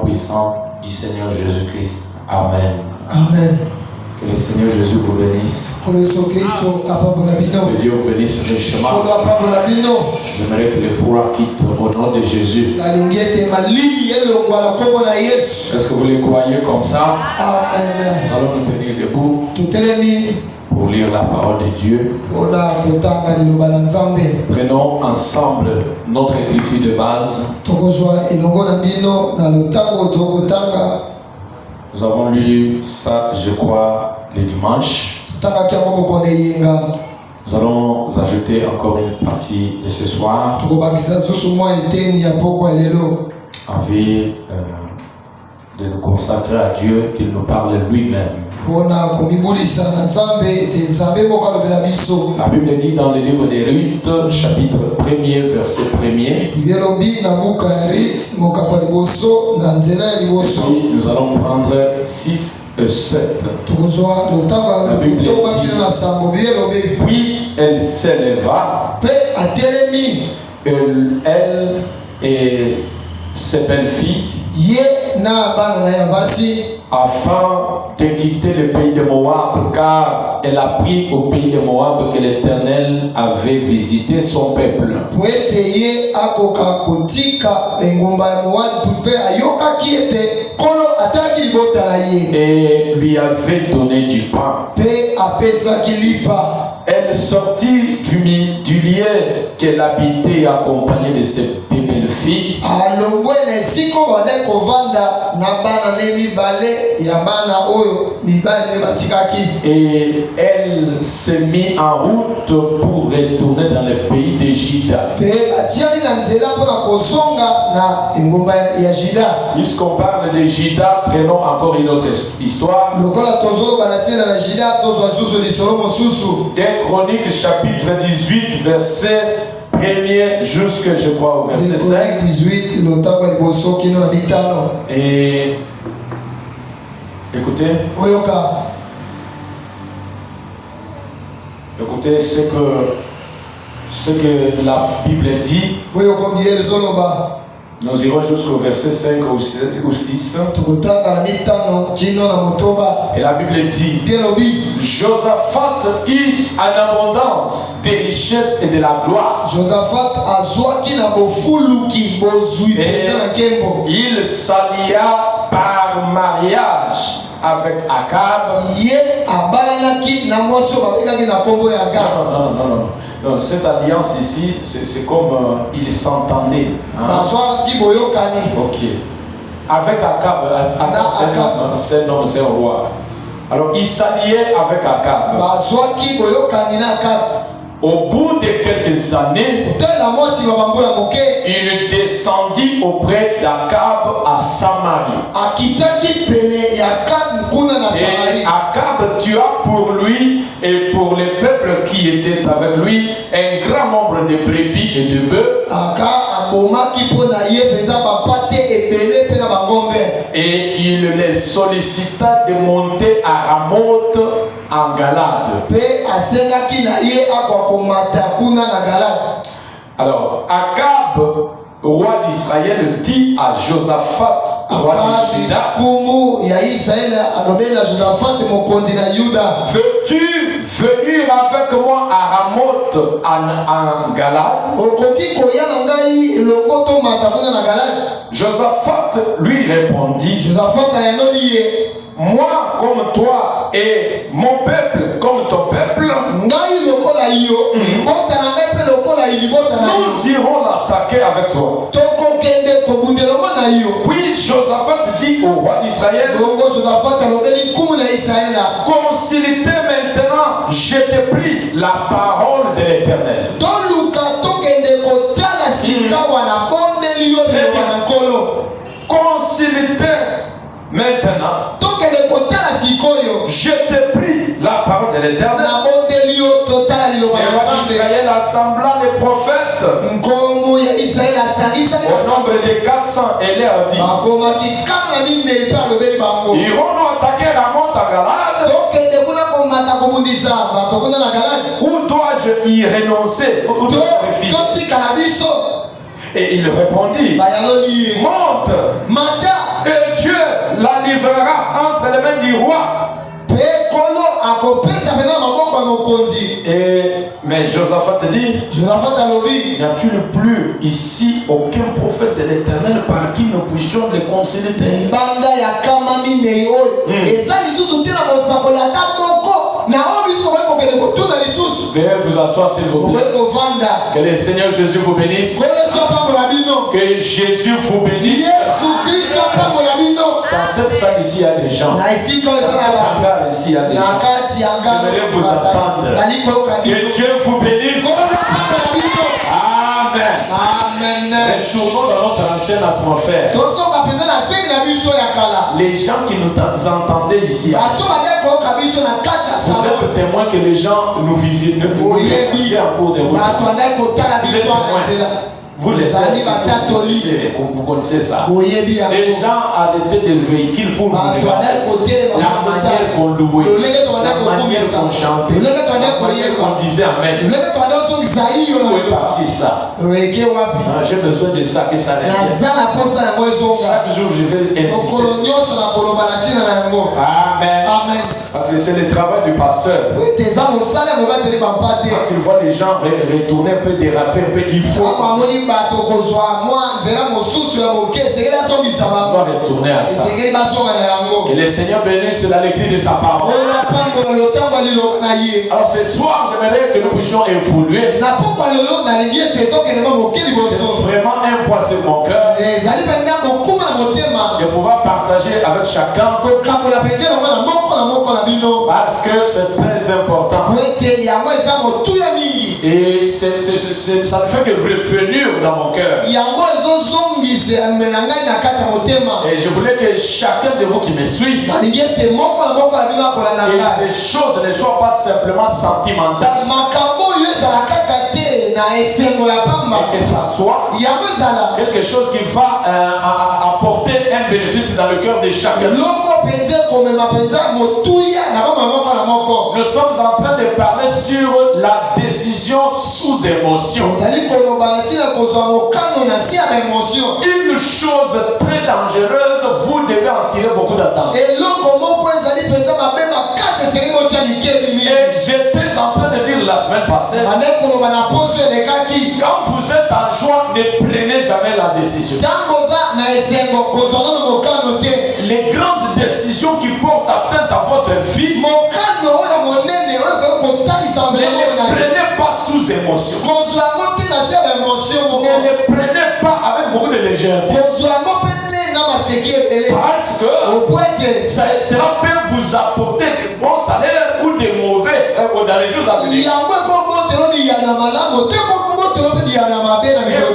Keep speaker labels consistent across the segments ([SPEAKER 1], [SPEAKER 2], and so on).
[SPEAKER 1] puissant du Seigneur Jésus-Christ. Amen.
[SPEAKER 2] Amen.
[SPEAKER 1] Que le Seigneur Jésus vous bénisse. Que Dieu vous bénisse richement. J'aimerais que les fourras quittent au nom de Jésus. Est-ce que vous les croyez comme ça?
[SPEAKER 2] Amen.
[SPEAKER 1] Allons nous tenir debout pour lire la parole de Dieu. Prenons ensemble notre écriture de base. Nous avons lu ça, je crois, le dimanche. Nous allons ajouter encore une partie de ce soir. Envie de nous consacrer à Dieu, qu'il nous parle lui-même. La Bible dit dans le livre des Ruth, chapitre 1er, verset 1er. Puis nous allons prendre 6 et 7. La Bible dit, puis elle s'éleva, elle et ses belles-filles, afin de quitter le pays de Moab, car elle a pris au pays de Moab que l'Éternel avait visité son peuple. Et lui avait donné du pain. Elle sortit du lieu qu'elle habitait accompagnée de ses belles filles. Et elle s'est mise en route pour retourner dans le pays de Juda. Puisqu'on parle de Juda, prenons encore une autre histoire. Des Chroniques chapitre 18 verset 1er jusqu'à, je crois, au verset 5. Et écoutez ce que la Bible dit. Nous irons jusqu'au verset 5 ou 6. Et la Bible dit, Josaphat eut en abondance des richesses et de la gloire. Et il s'allia par mariage avec Akab. Non, cette alliance ici, c'est comme ils s'entendaient. Ok. Avec Akab, c'est un homme, c'est un roi. Alors, il s'alliait avec Akab. Au bout de quelques années, il descendit auprès d'Akab à Samarie. Et Akab tua pour lui et pour les peuples qui étaient avec lui un grand nombre de brebis et de bœufs. Et il les sollicita de monter à Ramoth en Galade. Alors, Akab, roi d'Israël, dit à Josaphat, roi de Juda, veux-tu venir avec moi à Ramoth en Galade? Josaphat lui répondit, moi comme toi et mon peuple comme ton peuple, nous irons l'attaquer avec toi. Puis Josaphat dit au roi d'Israël, comme s'il était maintenant, je t'ai pris la parole de l'Éternel. Comme s'il était maintenant, je t'ai pris la parole de l'Éternel. Et le roi d'Israël assembla les prophètes au nombre de 400 et leur dit, irons-nous attaquer Ramoth en Galade? Ou dois-je y renoncer? Ou dois-je refuser? Et il répondit, monte. Et Dieu la livrera entre les mains du roi. Mais Josaphat dit, n'y a-t-il plus ici aucun prophète de l'Éternel par qui nous puissions les consulter? Veuillez vous asseoir s'il vous plaît. Que le Seigneur Jésus vous bénisse. Que Jésus vous bénisse. Dans cette salle ici, il y a des gens. Dans cette hangar ici, il y a des gens. J'aimerais vous attendre. Que Dieu vous bénisse. Amen. Retournons dans notre ancienne atmosphère. Les gens qui nous entendaient ici, vous êtes témoins que les gens nous visitent, nous en cours de route. Vous les vous connaissez ça. Les gens arrêtaient des véhicules pour nous regarder. La manière qu'on louait, la manière qu'on chantait, la manière qu'on disait Amen. Où est parti ça? J'ai besoin de ça, que ça revienne. Chaque jour je vais insister. Amen. Parce que c'est le travail du pasteur. Quand il voit les gens retourner un peu, déraper un peu, il faut retourner à ça. Que le Seigneur bénisse la lecture de sa parole. Alors ce soir, j'aimerais que nous puissions évoluer. C'est vraiment un poids sur mon cœur de pouvoir partager avec chacun, parce que c'est très important. Et ça ne fait que revenir dans mon cœur. Et je voulais que chacun de vous qui me suit, et ces choses ne soient pas simplement sentimentales, et que ça soit quelque chose qui va apporter un bénéfice dans le cœur de chacun. Nous sommes en train de parler sur la décision sous émotion. Une chose très dangereuse, vous devez en tirer beaucoup d'attention. Et j'étais en train de dire la semaine passée, quand vous êtes en joie, ne prenez jamais la décision. Les grandes décisions qui portent atteinte à votre vie, ne les prenez pas sous émotion. Ne les prenez pas avec beaucoup de légèreté. Parce que cela peut vous apporter des bons salaires ou des mauvais dans les jours à venir.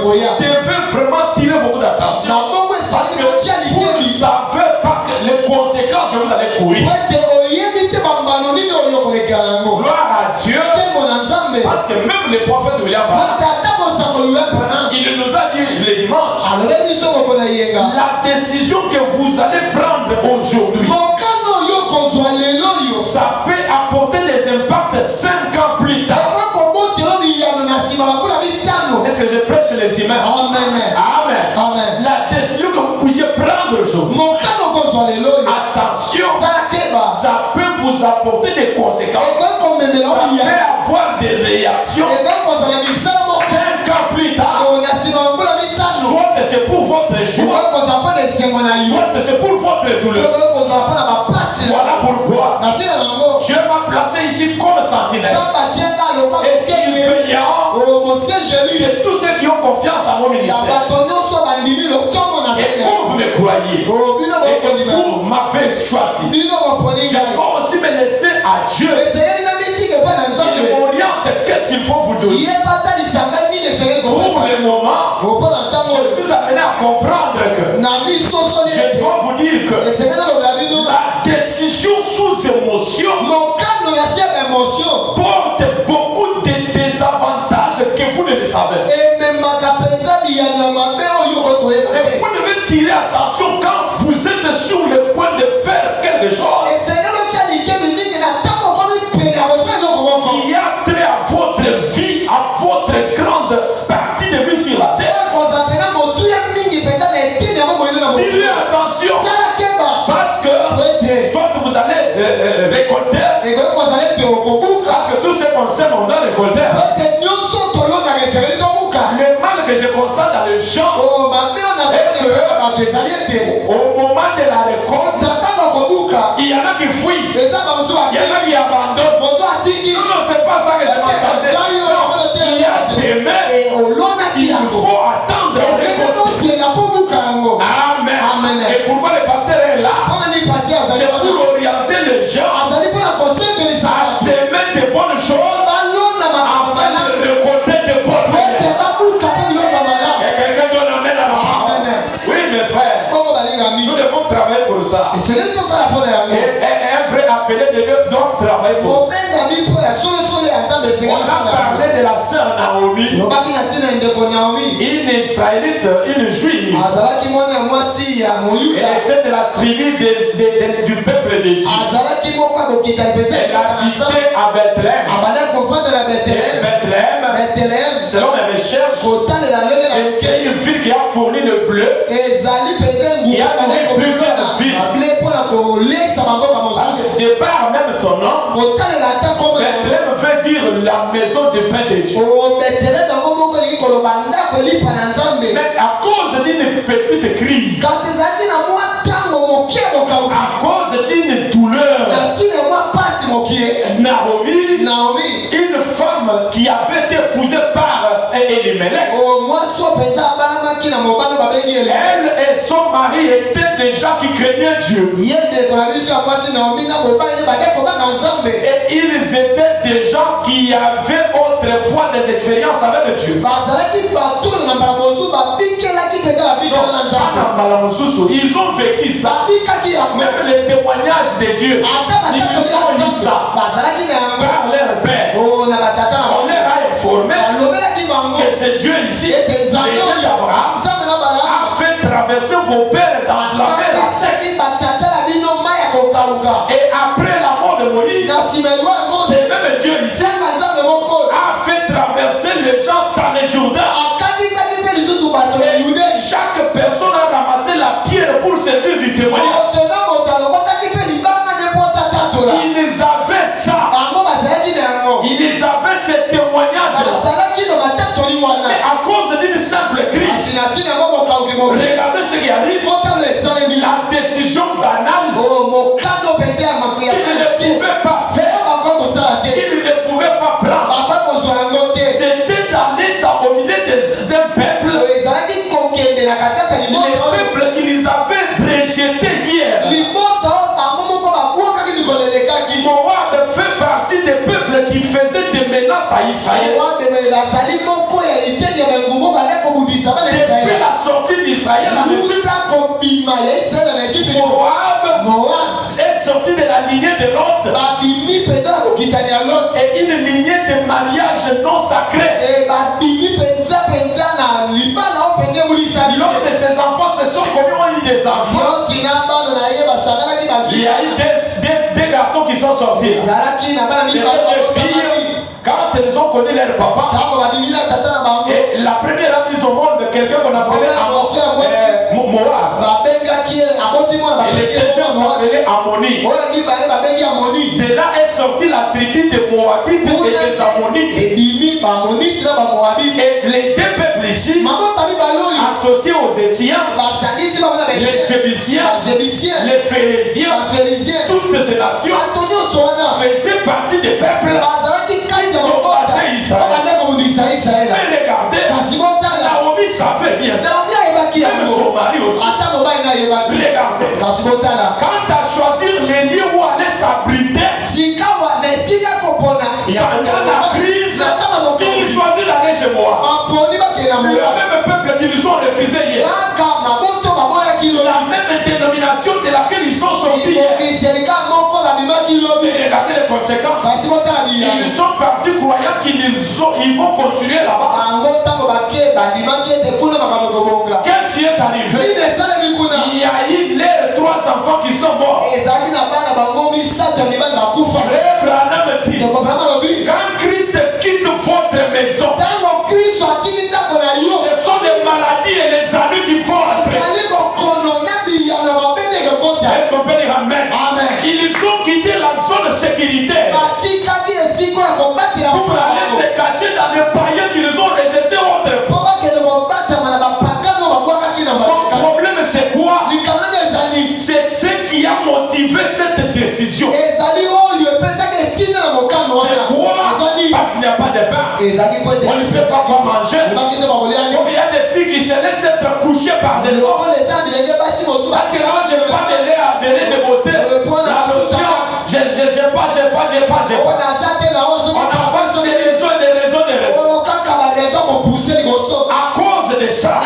[SPEAKER 1] Vous devez vraiment tirer beaucoup d'attention. Parce que vous ne savez pas les conséquences que vous allez courir. Gloire à Dieu. Parce que même le prophète William, il nous a dit le dimanche, la décision que vous allez prendre aujourd'hui, ça peut apporter des impacts 5 ans plus tard. Est-ce que je prêche les humains? Amen. La décision que vous puissiez prendre aujourd'hui, attention, ça peut vous apporter des conséquences. Ça peut avoir des réactions 5 ans plus tard. Soit c'est pour votre joie, soit c'est pour votre douleur. Voilà pourquoi Dieu m'a placé ici comme sentinelle et surveillant de tous ceux qui ont confiance à mon ministère. Et comme vous me croyez et que vous m'avez choisi, je vais aussi me laisser à Dieu. Il m'oriente qu'est-ce qu'il faut vous donner. Pour le moment, je suis amené à comprendre que je dois vous dire que la décision sous émotion porte beaucoup de désavantages que vous ne le savez. Et vous devez tirer attention quand vous êtes sur le point de faire quelque chose qui a trait à votre vie, à votre grande partie de vie sur la terre. Tirez attention. récolter. Parce que tout ce qu'on sème, on doit récolter. Le mal que je constate dans les gens, est que au moment de la récolte, il y en a qui fuient, il y en a qui abandonnent. Non, c'est pas ça que je m'attendais. Il y a semé, il faut attendre la récolte. Amen. Et pourquoi le pasteur est là? C'est pour orienter les gens à semer de bonnes choses afin de récolter de bonnes choses. Et quelqu'un doit l'amener à la parole. Oui, mes frères, nous devons travailler pour ça. Et un vrai appelé de Dieu doit travailler pour ça. On a parlé de la sœur Naomi, une Israélite, une juive. Elle était de la tribu du peuple de Dieu. Elle habitait à Bethléem. Bethléem, selon mes recherches, c'est une ville qui a fourni le bleu. Il y a plusieurs villes. De par même son nom, Bethléem veut dire la maison du pain de Dieu. Mais à cause d'une petite crise, à cause d'une douleur, Naomi, une femme qui avait été épousée par Elimelech, elle et son mari étaient des gens qui craignaient Dieu. Et ils étaient des gens qui avaient autrefois des expériences avec Dieu. Ils ont vécu ça. Même les témoignages de Dieu, ils ont eu ça par leur père. On leur a informé que ce Dieu ici, Abraham, a fait traverser vos pères dans la mer. Et après la mort de Moïse, c'est même Dieu ici a fait traverser les gens dans les Jourdain. Et chaque personne a ramassé la pierre pour servir du témoignage. Ils avaient ça. Ils avaient ce témoignage. Mais à cause d'une simple crise, regardez ce qui arrive. La décision banale, ils ne pouvaient pas faire, ils ne pouvaient pas prendre. C'était d'aller au milieu d'un peuple, le peuple qu'ils avaient rejeté hier. Moab fait partie des peuples qui faisaient des menaces à Israël. Depuis la sortie d'Israël, Moab est sorti de la lignée de Lot. Et une lignée de mariage non sacré. L'autre de ses enfants se sont connus, ont eu des enfants. Il y a eu des garçons qui sont sortis. Des filles, quand elles ont connu leur papa, et la première a mise au monde quelqu'un qu'on appelait Moab. Et les deuxièmes sont appelés Ammonites. De là est sortie la tribu des Moabites et des Ammonites. Et les deux peuples ici, associés aux Étiens, les Jébusiens, les Phérésiens, toutes ces nations faisaient partie des peuples qui combattaient Israël. Mais regardez, Naomi savait bien ça. Même son mari aussi. Regardez, quand tu as choisi les lieux où aller s'abriter, pendant la crise, ils choisissent d'aller chez moi. Le même peuple qu'ils ont refusé hier. La même dénomination de laquelle ils sont sortis hier. Et regardez les conséquences. Ils sont partis croyant qu'ils vont continuer là-bas. Qu'est-ce qui est arrivé? Il y a eu leurs 3 enfants qui sont morts. Frère Branham dit, quand Christ quitte votre maison, ce sont les maladies et les amis qui font entrer. Est-ce qu'on peut dire amen? Ils ont quitté on ne sait pas quoi manger. Donc il y a des filles qui se laissent être couchées par des hommes. Parce que moi je ne veux pas de lait de beauté. La lotion, j'ai pas. On a pas des raisons. À cause de ça,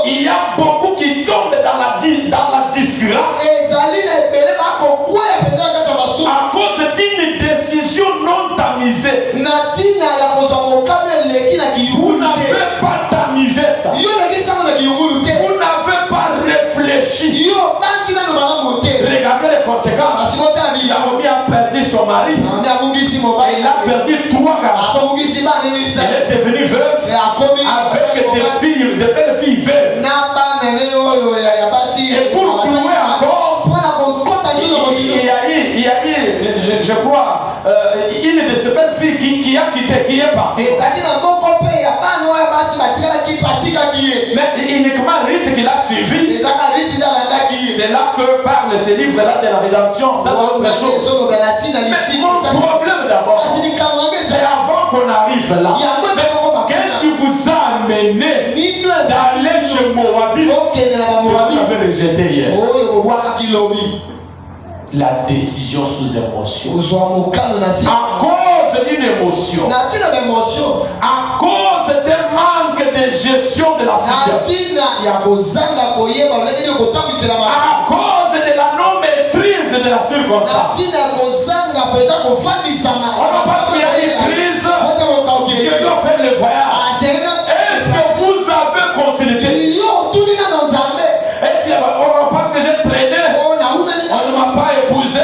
[SPEAKER 1] il y a beaucoup qui tombent dans la disgrâce. À cause d'une décision non tamisée. Vous n'avez pas tamisé ça. Vous n'avez pas réfléchi. Regardez les conséquences. Naomi a perdu son mari. Elle a perdu 3 garçons. Elle est devenue veuve avec des belles filles veuves. Et pour clouer encore, il y a eu, je crois, une de ces belles filles qui a quitté, qui est partie. Mais uniquement Rite qui l'a suivi. C'est là que parle ce livre-là de la rédemption. Ça, c'est autre chose. Mais mon problème d'abord, c'est avant qu'on arrive là. Qu'est-ce qui vous a amené d'aller chez Moabit que vous avez rejeté hier? La décision sous émotion. À cause d'une émotion. À cause d'un manque de gestion de la situation. À cause de la non-maîtrise de la circonstance. On passe qu'il y a une crise. Je dois faire le voyage. Est-ce que vous avez considéré? Est-ce que parce que j'ai traîné, on ne m'a pas épousé.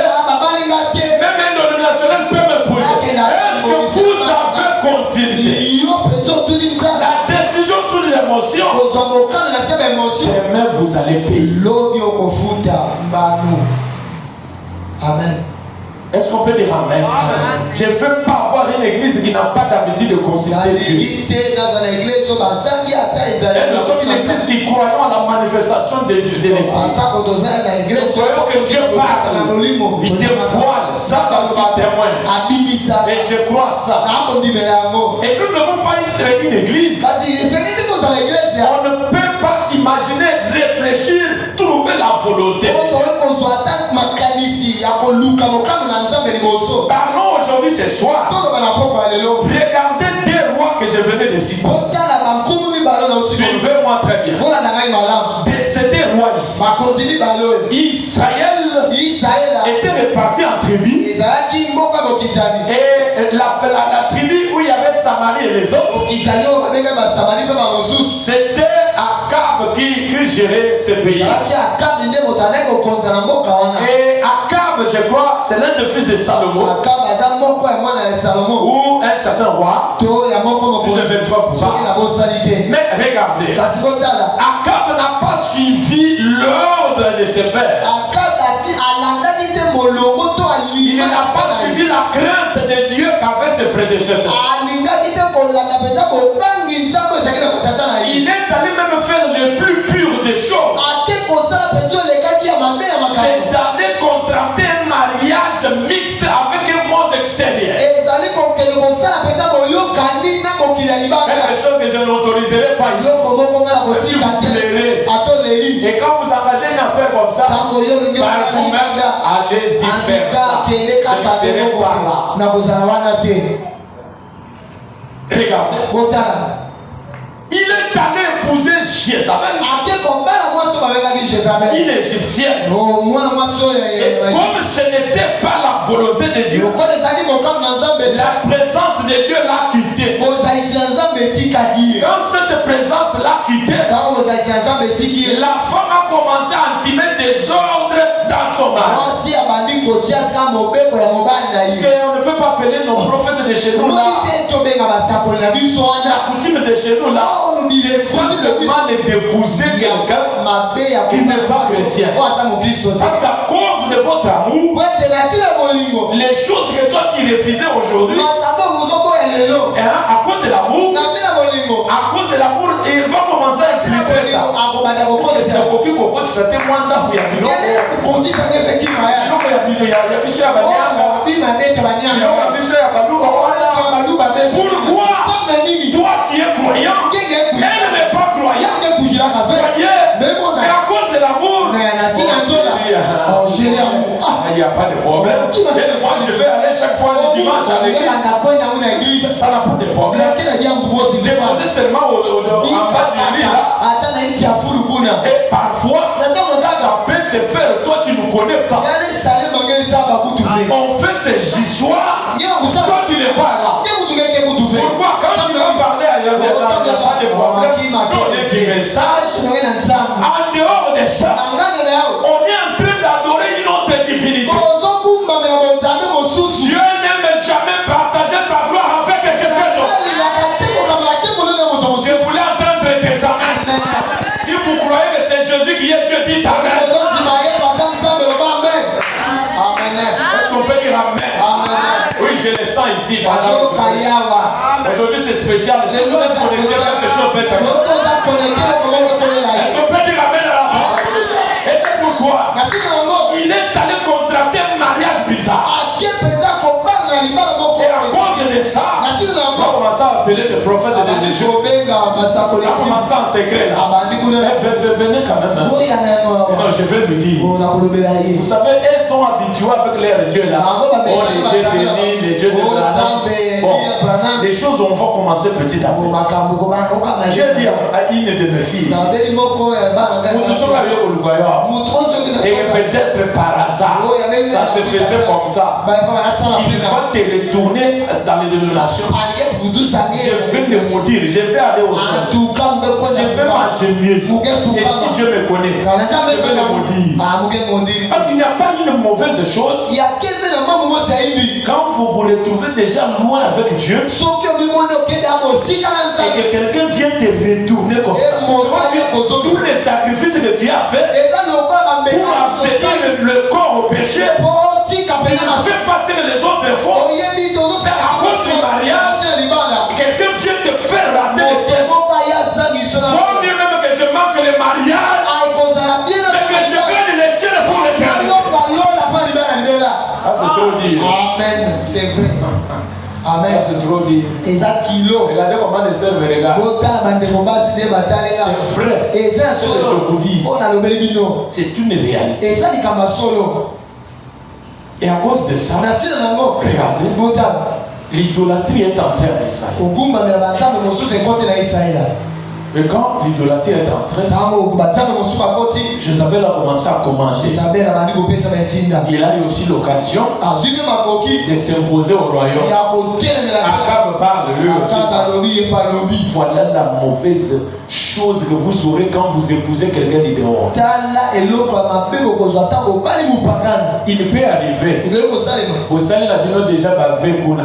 [SPEAKER 1] Même un non-nationnel peut m'épouser. Est-ce que vous avez continué? La décision sous l'émotion. Demain vous allez payer. Amen. Est-ce qu'on peut dire amen? Amen. Je ne veux pas avoir une église qui n'a pas d'habitude de considérer Dieu. Et nous sommes une église qui croyons à la manifestation de l'esprit. Nous croyons que Dieu parle, il dévoile, ça je suis témoin. Et je crois ça. Et nous ne devons pas être une église. On ne peut pas s'imaginer, réfléchir, trouver la volonté. Parlons aujourd'hui ce soir. Regardez deux rois que je venais de citer. Suivez-moi très bien. C'est des rois ici. Israël était réparti en tribus. Et la tribu où il y avait Samarie et les autres, c'était Akab qui gérait ce pays. Et Akab, je crois, c'est l'un des fils de Salomon. Ou un certain roi. Si je ne me trompe pas. Mais regardez, Akab n'a pas suivi l'ordre de ses pères. Il n'a pas suivi la crainte de Dieu qu'avaient ses prédécesseurs. Il est allé même faire le plus pur des choses. C'est d'aller contracter un mariage mixte avec un monde extérieur. Quelque chose que je n'autoriserai pas ici. Et quand vous engagez une affaire comme ça, par vous-même, allez-y faire ça. Je ne serai pas là. Regardez. Il est allé épouser Jézabel. Une égyptienne. Et comme ce n'était pas la volonté de Dieu, la présence de Dieu l'a quitté. Quand cette présence l'a quitté, la femme a commencé à intimer des ordres dans son mari. Parce qu'on ne peut pas appeler nos prophètes de chez nous là. La coutume de chez nous là, c'est simplement d'épouser quelqu'un qui n'est pas chrétien. Parce qu'à cause de votre amour, les choses que toi tu refusais aujourd'hui, à cause de l'amour, il va commencer à expliquer ça. Pourquoi? dimanche à l'église, ça n'a pas de problème. Déposer seulement en bas du lit là. Et parfois, ça peut se faire. Toi, tu ne connais pas. On fait ces histoires. Toi, tu n'es pas là. Pourquoi? Quand tu vas parler ailleurs, il n'y a pas de problème. Donner du message. En dehors de ça, on est en train d'adorer une autre divinité. Dieu n'aime jamais partager sa gloire avec quelqu'un d'autre. Je voulais entendre tes amens. Si vous croyez que c'est Jésus qui est Dieu, dites amen. Est-ce qu'on peut dire amen? Oui, je le sens ici. Aujourd'hui c'est spécial. Si vous êtes connecté, quelque chose peut être. Est-ce qu'on peut dire amen à la fin? Et c'est pourquoi il est allé contracter un mariage bizarre. Et à cause de ça, on va commencer à appeler des prophètes de Dieu. Ça commence en secret là. Venez quand même. Non, je vais le dire. Vous savez, elles sont habituées avec leur Dieu là. Oh, les dieux bénis, les dieux de Branham. Bon, les choses vont commencer petit à petit. J'ai dit à une de mes filles, et peut-être par hasard, ça se faisait comme ça. Il va te retourner dans les dénominations. Je vais le maudire, je vais aller au ciel. Je vais m'agenouiller. Et si Dieu me connaît, je vais le maudire. Parce qu'il n'y a pas une mauvaise chose. Quand vous vous retrouvez déjà loin avec Dieu, et que quelqu'un vient te retourner comme ça, tous les sacrifices que tu as fait pour enseigner le corps au péché, tu ne fais pas ce que les autres font. C'est à cause du mariage, quelqu'un vient te faire rater le ciel. Faut mieux même que je manque le mariage, mais que je gagne le ciel pour le perdre. Ça c'est trop dire.
[SPEAKER 2] Amen, c'est vrai. Amen.
[SPEAKER 1] Ça c'est trop dire. Regardez comment les sœurs me regardent. C'est vrai. Ce que je vous dis, c'est une réalité. Et à cause de ça, regardez, l'idolâtrie est entrée en Israël. Mais quand l'idolâtrie est entrée, Jézabel a commencé à commander. Il a eu aussi l'occasion de s'imposer au royaume. Akab parle lui aussi. Voilà la mauvaise chose que vous aurez quand vous épousez quelqu'un du dehors. Il peut arriver. Vous savez, la Bible déjà bavé kuna.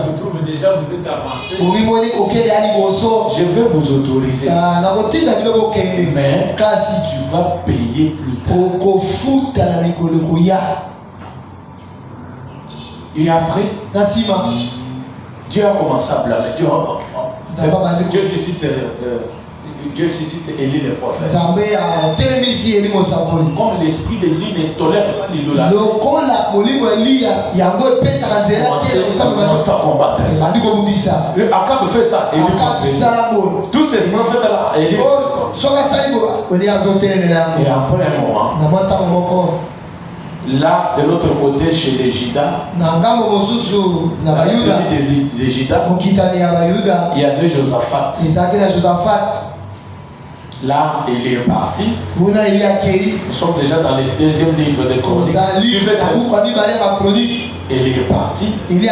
[SPEAKER 1] Vous trouvez déjà vous êtes avancé. Je vais vous autoriser. Mais si tu vas payer plus tard. Et après, Dieu a commencé à blâmer. Dieu suscite Élie le prophète. Comme l'esprit d'Élie ne tolère pas l'idolâtrie, on commence à combattre ça. Akab fait ça. Tous ces prophètes-là, Élie. Et après un moment, là, de l'autre côté, chez les Judas, il y avait Josaphat. Là, il est parti. Nous sommes déjà dans le deuxième livre de Chroniques. Il est parti. Il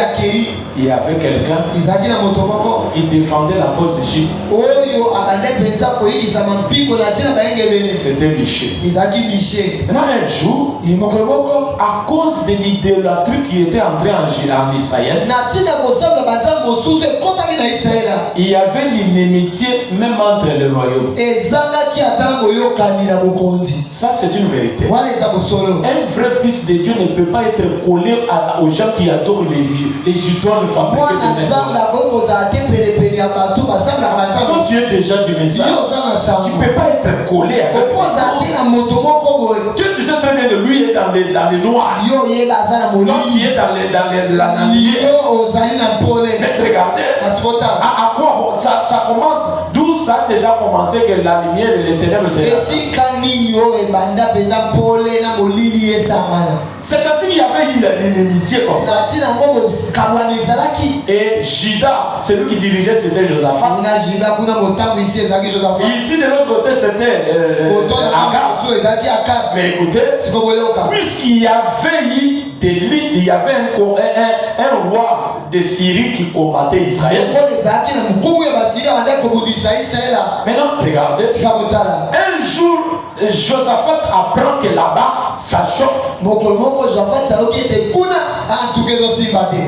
[SPEAKER 1] y avait quelqu'un qui défendait la cause juste. C'était Michel. Maintenant, un jour, à cause de l'idolâtrie qui était entrée en Israël, il y avait l'inimitié même entre les royaumes. Ça, c'est une vérité. Un vrai fils de Dieu ne peut pas être collé aux gens qui adorent les idoles fabriquées de quand tu es déjà du message, tu ne peux pas être collé avec Dieu. Tu sais très bien que lui est dans les noirs. Donc il est dans la lumière. Mais regardez, à quoi ça commence? D'où ça a déjà commencé que la lumière et les ténèbres c'est ainsi qu'il y avait une inimitié comme ça. Et Juda, celui qui dirigeait, c'était Josaphat. Ici de l'autre côté, c'était Akab. Mais écoutez, puisqu'il y avait eu des luttes, il y avait un roi de Syrie qui combattait Israël. Maintenant, regardez. Un jour, Josaphat apprend que là-bas, ça chauffe.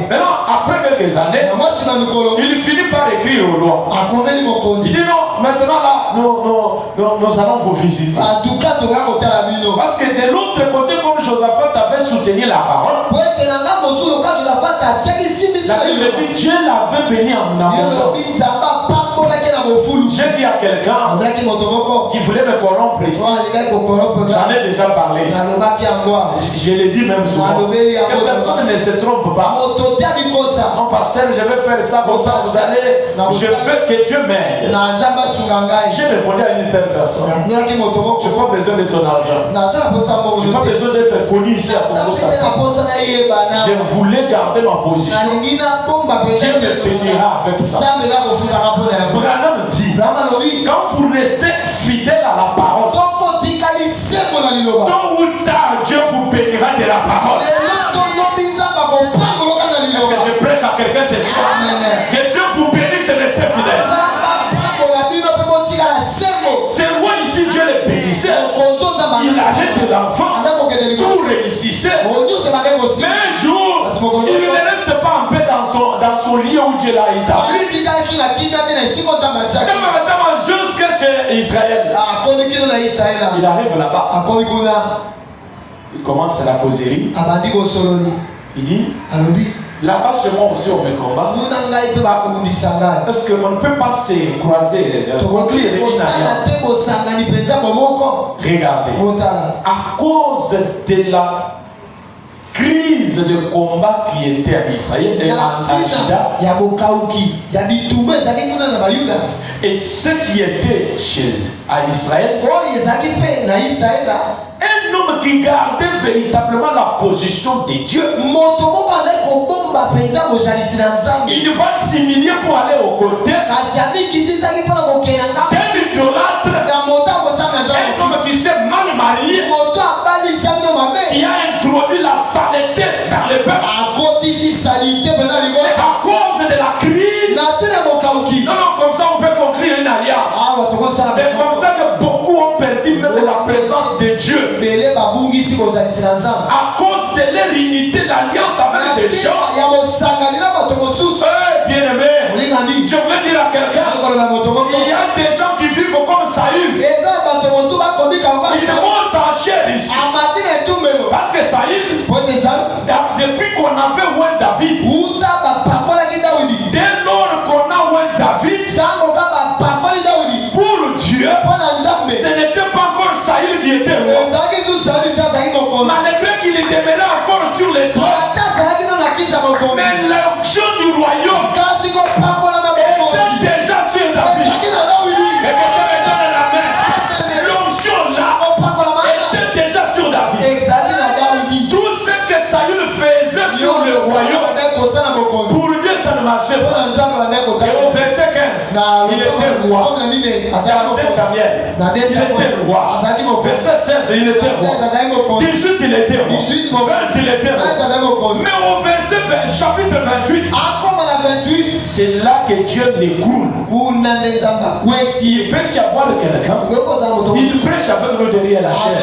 [SPEAKER 1] Maintenant, après quelques années, il finit par écrire au roi. Il dit non, maintenant là, nous allons vous visiter. Parce que de l'autre côté, comme Josaphat avait soutenu la parole, la Bible dit Dieu l'avait béni en abondance. J'ai dit à quelqu'un qui voulait me corrompre ici. J'en ai déjà parlé ici. Je l'ai dit même souvent. Que personne ne se trompe pas. Non, pasteur, je vais faire ça comme ça. Vous allez. Je veux que Dieu m'aide. J'ai répondu à une telle personne. Je n'ai pas besoin de ton argent. Je n'ai pas besoin d'être connu ici à Congo. Je voulais garder ma position. Dieu me bénira avec ça. Branham dit, quand vous restez fidèle à la parole, tôt ou tard, Dieu vous bénira de la parole. Est-ce que je prêche à quelqu'un ce soir? Que Dieu vous bénisse et restez fidèle. C'est moi ici, Dieu le bénissait. Il allait de l'enfant, tout réussissait. Mais un jour, il ne reste pas en paix dans son lieu où Dieu l'a établi. Jusqu'à chez Israël. Il arrive là-bas. Il commence la causerie. Il dit, là-bas chez moi aussi on me combat. Est-ce qu'on ne peut pas se croiser, conclure une alliance? Regardez, à cause de la crise de combat qui était à Israël et à Juda, et ce qui était chez Israël, un homme qui gardait véritablement la position de Dieu, il va s'humilier pour aller aux côtés d'un idolâtre, un homme qui s'est mal marié, qui a introduit la saleté dans le peuple. À cause de la crise, non, comme ça on peut conclure une alliance. C'est comme ça que beaucoup ont perdu même la présence de Dieu. À cause de leur unité, l'alliance avec des gens. Bien aimé, je voulais dire à quelqu'un, il y a des gens qui vivent comme Saül. Ils montent en chair ici. Parce que Saül, depuis qu'on avait oint David, dès lors qu'on a oint David, pour Dieu, ce n'était pas encore Saül qui était roi. Malgré qu'il demeurait encore sur les toits, mais l'onction du royaume était déjà sur David. Et que ça me donne la main. L'onction là était déjà sur David. Tout ce que Saül faisait sur le royaume, pour Dieu ça ne marchait pas. Et au verset 15, il était roi. Regardez Samuel, il était roi. Verset 16, il était roi. 18, il était roi. 20, il était roi. Mais au verset chapitre 28, c'est là que Dieu l'écoule. Il peut y avoir quelqu'un, il prêche avec nous derrière la chair.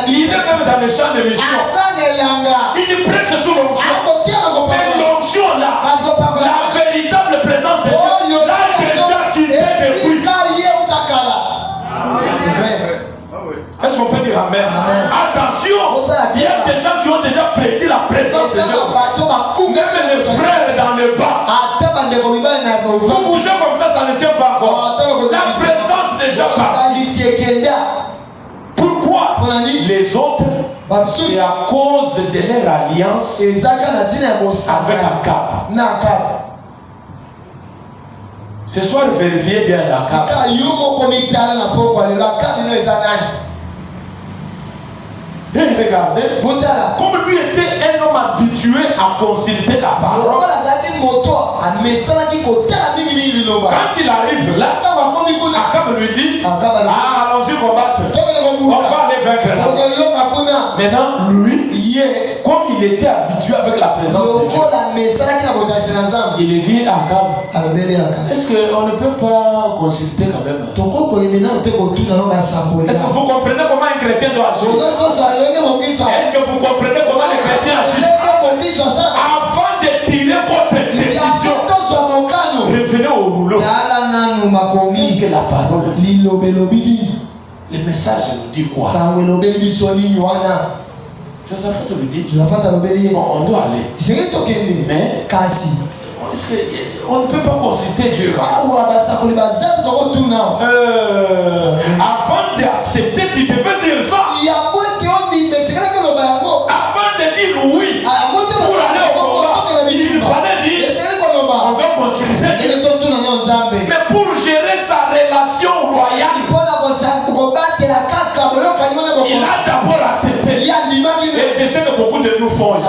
[SPEAKER 1] Il est même dans le champ de mission. Il prêche sur l'onction. Et l'onction là, la véritable présence de Dieu, l'a déjà quitté depuis.
[SPEAKER 2] C'est vrai.
[SPEAKER 1] Est-ce qu'on peut dire amen? Attention, il y a des gens qui ont déjà prédit la présence de Dieu. Même les frères dans le bas. Vous bougez comme ça ne tient pas encore. La présence déjà partie. Pourquoi les autres c'est à cause de leur alliance avec Akab. Ce soir, vérifiez bien Akab. Et regardez, comme lui était un homme habitué à consulter la parole, quand il arrive là, Akab lui dit, allons-y combattre, on va aller vaincre là. Maintenant, lui, comme il était habitué avec la présence de Dieu, il dit à Akab, est-ce qu'on ne peut pas consulter quand même? Est-ce que vous comprenez comment un chrétien doit agir? Est-ce que vous comprenez comment les chrétiens agissent? Avant de tirer votre décision, revenez au rouleau. Qu'est-ce que la parole dit? Le message nous dit quoi? Josaphat lui dit, bon, on doit aller. Mais est-ce qu'on ne peut pas consulter Dieu quand même? Avant d'accepter, tu devais dire ça. Avant de dire oui pour aller au combat, il fallait dire on doit consulter Dieu. Mais pour gérer sa relation royale, il a d'abord accepté. Et c'est ce que beaucoup de nous font ici.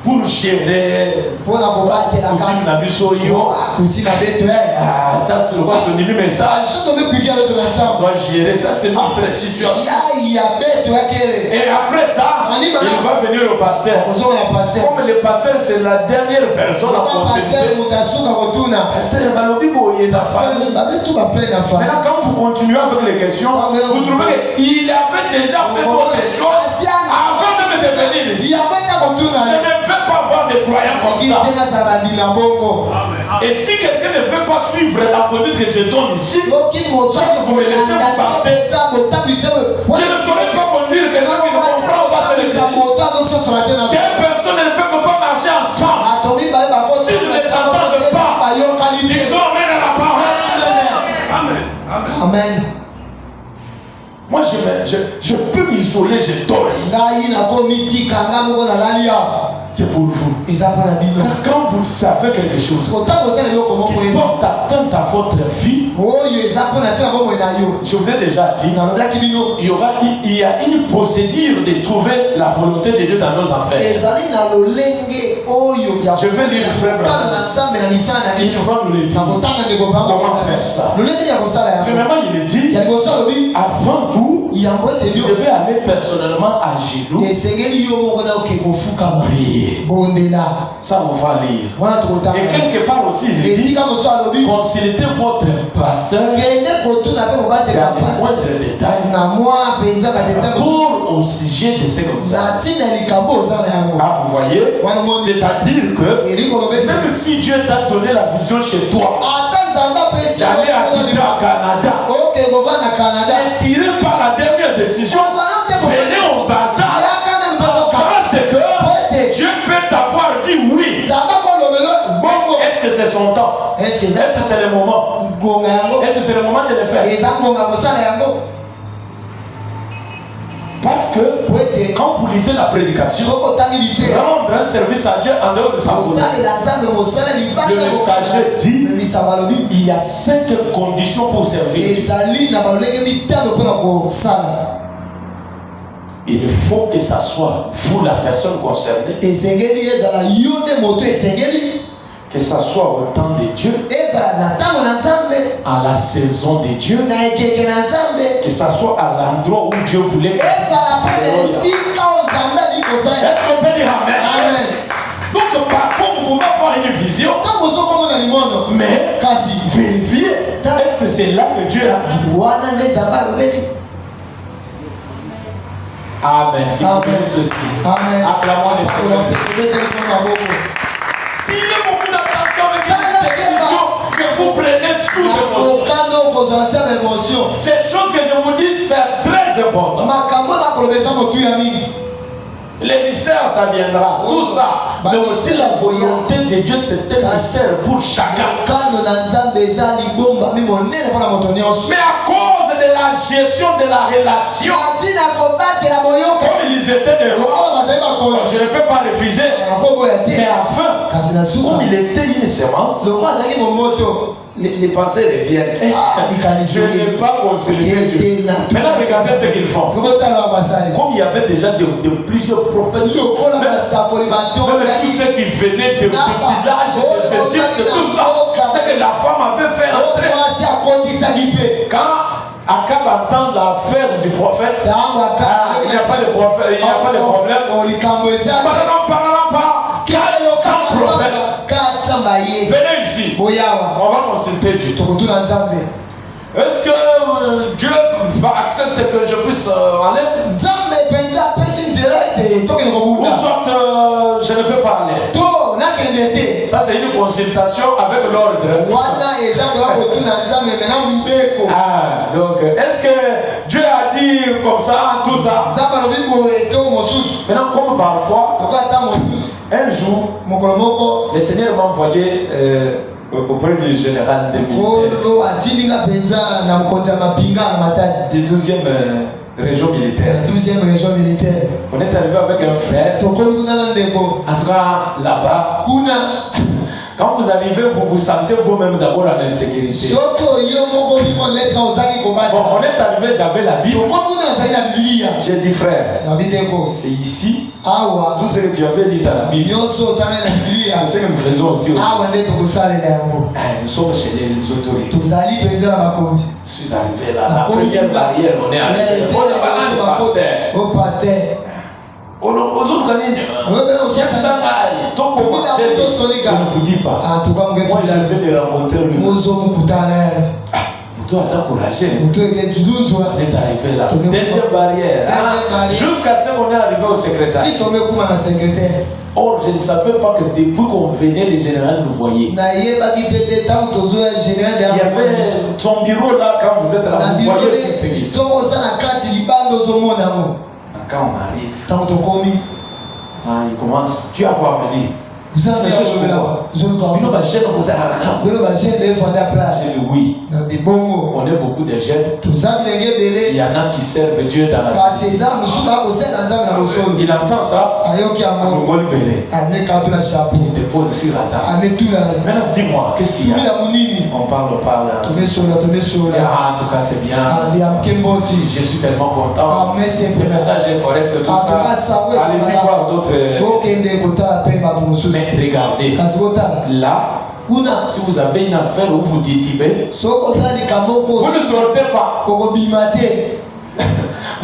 [SPEAKER 1] Pour gérer coutume na biso yo attends tu vois ton début message on doit gérer ça, c'est notre situation. Et après ça il va venir au pasteur. Comme le pasteur c'est la dernière personne à consulter. Pasteur malobi boye na famille. Maintenant quand vous continuez avec les questions, vous trouvez qu'il avait déjà fait d'autres choses avant même de venir ici. Je ne veux pas avoir des croyants comme ça. Et si quelqu'un ne veut pas suivre la conduite que je donne ici, si vous me laissez vous partir, je ne saurais pas conduire quelqu'un qui ne comprend pas ce que c'est. Ces personnes ne peuvent pas marcher ensemble. S'ils ne s'entendent pas, ils ont même la parole.
[SPEAKER 2] Amen.
[SPEAKER 1] Moi, je peux m'isoler, je dors ici. C'est pour vous. Quand vous savez quelque chose qui porte atteinte à votre vie, je vous ai déjà dit, il y a une procédure de trouver la volonté de Dieu dans nos affaires. Je vais lire le frère Branham. Il va nous le dire. Comment faire ça? Premièrement, il est dit, avant tout, il devait aller personnellement à genoux. Prier. Ça, on va lire. Et quelque part aussi, il dit, consultez votre pasteur dans les moindres détails pour au sujet de ce que vous avez. Ah, vous voyez? C'est-à-dire que même si Dieu t'a donné la vision chez toi, d'aller habiter au Canada, et tiré par la dernière décision, venez au bataille. Parce que Dieu peut t'avoir dit oui. Est-ce que c'est son temps? Est-ce que c'est le moment? Est-ce que c'est le moment de le faire? Parce que quand vous lisez la prédication, rendre un service à Dieu en dehors de sa volonté, le messager dit il y a 5 conditions pour servir. Il faut que ça soit vous la personne concernée, que ça soit au temps de Dieu, à la saison de Dieu, que ça soit à l'endroit où Dieu voulait que est-ce qu'on peut dire amen? Donc parfois vous pouvez avoir une vision, mais vérifiez, est-ce que c'est là que Dieu a dit? Amen. Amen. Ceci.
[SPEAKER 2] Amen.
[SPEAKER 1] Acclamons les frères. Il y a beaucoup d'attention que vous prenez sous émotion. Ces choses que je vous dis, c'est très important. Les mystères, ça viendra. Tout ça. Mais aussi la volonté de Dieu, c'est un mystère pour chacun. Mais à cause de la gestion de la relation. Comme ils étaient des rois, je ne peux pas refuser. Mais enfin, comme il était une semence, les pensées reviennent. Je n'ai pas considéré Dieu. Maintenant, regardez ce qu'ils font. Comme il y avait déjà de plusieurs prophètes, même tous ceux qui venaient de villages, de Égypte, de tout ça, c'est que la femme avait fait entrer. Quand Akab entend l'affaire du prophète, il n'y a pas de prophète, il n'y a pas de problème. Parlons pas. 400 prophètes. Venez ici. On va consulter Dieu. Est-ce que Dieu va accepter que je puisse aller? Ou soit je ne peux pas aller. Ça c'est une consultation avec l'ordre. Donc est-ce que Dieu a dit comme ça, tout ça? Maintenant comme parfois, un jour, le Seigneur m'a envoyé auprès du général des militaires du 12e région militaire. On est arrivé avec un frère. En tout cas, là-bas, quand vous arrivez, vous vous sentez vous-même d'abord en insécurité. Bon, on est arrivé, j'avais la Bible. J'ai dit, frère, c'est ici. Tout ce que tu avais dit dans la Bible, c'est ce que nous faisons aussi. Nous sommes chez les autorités. Je suis arrivé là, la première barrière, on est arrivé. On est pasteur. Je ne vous dis pas. Moi je vais les rencontrer lui. On est arrivé là. Deuxième barrière. Jusqu'à ce qu'on est arrivé au secrétaire. Or, je ne savais pas que depuis qu'on venait, les généraux nous voyaient. Il y avait son bureau là, quand vous êtes là, vous voyez tout ce qui se passe. Quand on arrive, il commence. Tu as quoi me dire? Vous avez des choses comme ça. J'ai dit oui. On est beaucoup de jeunes. Il y en a qui servent Dieu dans la vie. Il entend ça. Il dépose sur la table. Maintenant, dis-moi, qu'est-ce qu'il y a? On parle. En tout cas, c'est bien. Je suis tellement content. Ce message est correct, tout ça. Allez-y voir d'autres. Mais regardez, là, si vous avez une affaire où vous titubez, vous ne sortez pas. Vous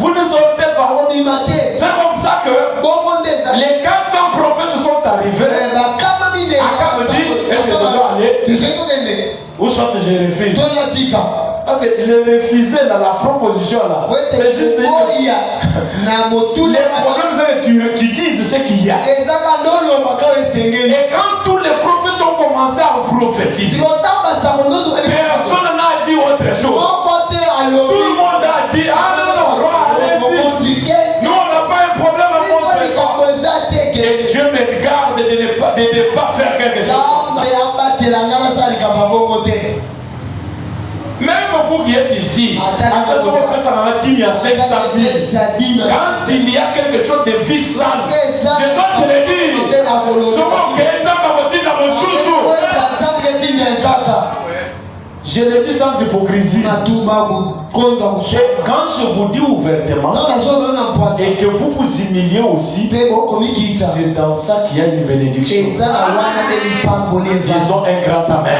[SPEAKER 1] ne sortez pas. C'est comme ça que les 400 prophètes sont arrivés. Akab dit, est-ce que je dois aller? Ou soit je refuse. Parce que le refuser dans la proposition là, c'est juste les problèmes c'est que tu dises ce qu'il y a. Et quand tous les prophètes ont commencé à prophétiser, personne n'a dit autre chose. Tout le monde a dit, ah non, roi, allez-y. Nous on n'a pas un problème à montrer. Et Dieu me garde de ne pas faire quelque chose comme ça. Même vous qui êtes ici, attention, ça va 10 000 à 500 000. Quand il y a quelque chose de vissant, je dois te le dire. Je le dis sans hypocrisie. Et quand je vous dis ouvertement et que vous vous humiliez aussi, c'est dans ça qu'il y a une bénédiction. Disons un grand amen.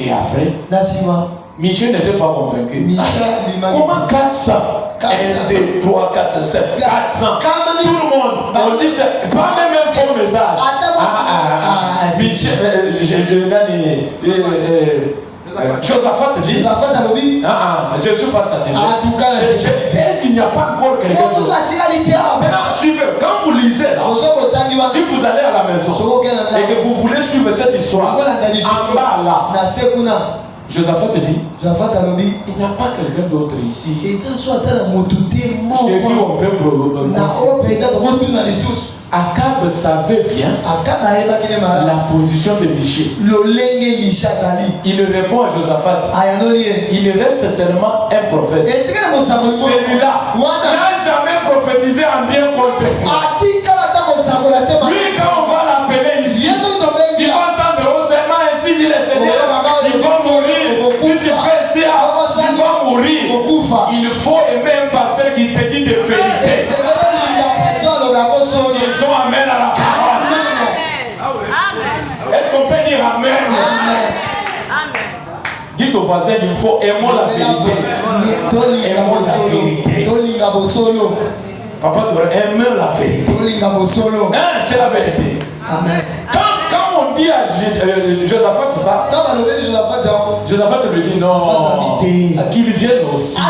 [SPEAKER 1] Et après, Michel n'était pas convaincu. Comment 400? 1, 2, 3, 4, 7, 400. Tout le monde. On dit c'est pas même un faux message. Michel, Josaphat dit. Je ne suis pas satisfait. Est-ce qu'il n'y a pas encore quelqu'un d'autre? Maintenant, suivez. Quand vous lisez là, si vous allez à la maison et que vous voulez suivre cette histoire, en bas là, Josaphat dit, il n'y a pas quelqu'un d'autre ici. Chez qui on peut Akab savait bien la position de Miché. Il répond à Josaphat. Il reste seulement un prophète. Celui-là n'a jamais prophétisé en bien contre moi. Lui, quand on va l'appeler ici, il va entendre au serment, ainsi dit le Seigneur, il va mourir. Si tu fais ça, il va mourir. Il faut aimer un pasteur qui te dit de vérité. Ils ont amen à la parole. Est-ce qu'on peut dire amen? Dites au voisin, il faut aimer la vérité. Aimons la vérité. Papa doit aimer la vérité. C'est la vérité.
[SPEAKER 2] Amen.
[SPEAKER 1] Quand on dit à Josaphat ça, Josaphat lui dit non, qu'il vienne aussi.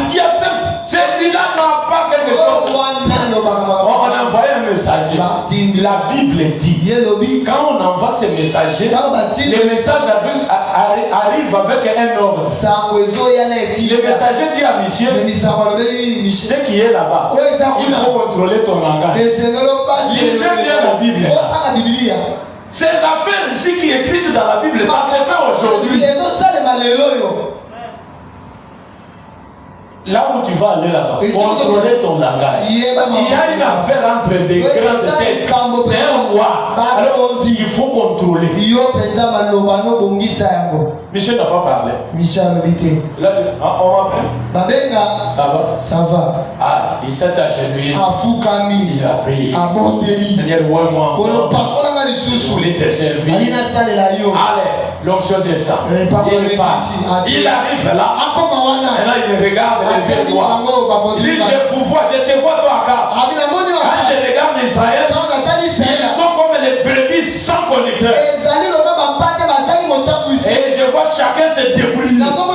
[SPEAKER 1] Qui accepte. Celui-là n'a pas quelque chose. On a envoyé un messager. La Bible dit, quand on envoie ce messager, le message arrive avec un ordre. Le messager dit à monsieur, ce qui est là-bas, il faut contrôler ton langage. Lisez bien la Bible. Ces affaires ici qui sont écrites dans la Bible, ça se fait aujourd'hui. Là où tu vas aller là-bas, contrôler ton langage. Il y a une affaire entre des grandes têtes. C'est un roi. Alors il faut contrôler. Michel n'a pas parlé. Là, on m'appelle. Ça va?
[SPEAKER 2] Ça va.
[SPEAKER 1] Ah, il s'est agenouillé. Il a prié. Seigneur, ouais, moi. Je voulais te servir. Allez, l'onction descend. Il arrive là. Et là, il regarde les deux doigts. Il dit, je te vois toi, Akab. Quand je regarde Israël, ils sont comme les brebis sans conducteur. Et je vois chacun se débrouiller. Quand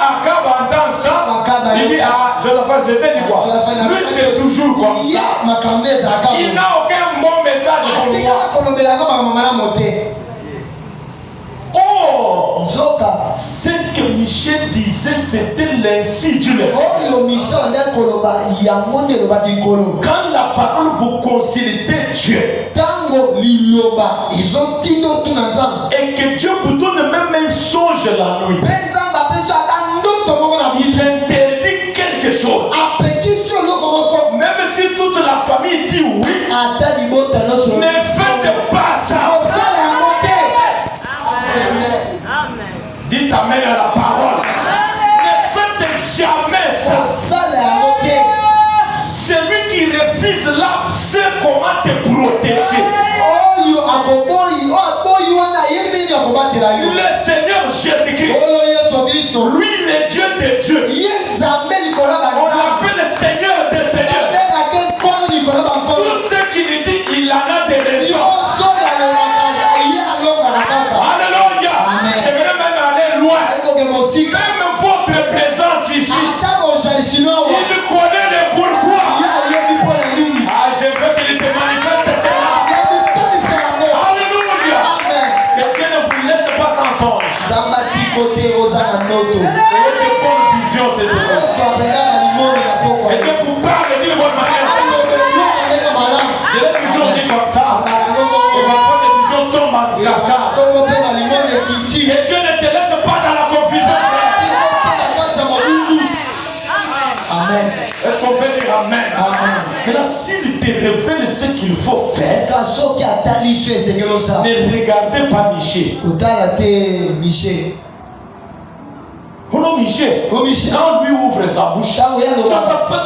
[SPEAKER 1] Akab entend ça, il dit, ah, Josaphat, je te dis quoi? Lui, c'est toujours comme ça. Il n'a aucun bon message pour moi. Oh, ce que Michel disait, c'était l'insi du Seigneur. Quand la parole vous consultez Dieu, et que Dieu vous donne même un songe la nuit, il interdit quelque chose. Même si toute la famille dit oui, ne faites pas ça. Dites amen à la parole. Ne faites jamais ça. Celui qui refuse l'arbre sait comment te protéger. Le Seigneur Jésus-Christ, lui le Dieu de Dieu, on l'appelle le Seigneur des Seigneurs. Tout ce qu'il dit, il en a des raisons. Alléluia. J'aimerais même aller loin. Même votre présence ici, il connaît le pourquoi. Ah, je veux qu'il te manifeste cela. Alléluia. Quelqu'un ne vous laisse pas sans songe. Ayez de bonnes visions, c'est tout. Et que vous parlez d'une bonne manière. Je l'ai toujours dit comme ça. Et parfois des visions tombent en cascade. Et Dieu ne te laisse pas dans la confusion.
[SPEAKER 2] Amen.
[SPEAKER 1] Est-ce qu'on peut dire amen? Maintenant, s'il te révèle ce qu'il faut faire, ne regardez pas Michel. Pour Michel, quand lui ouvre sa bouche,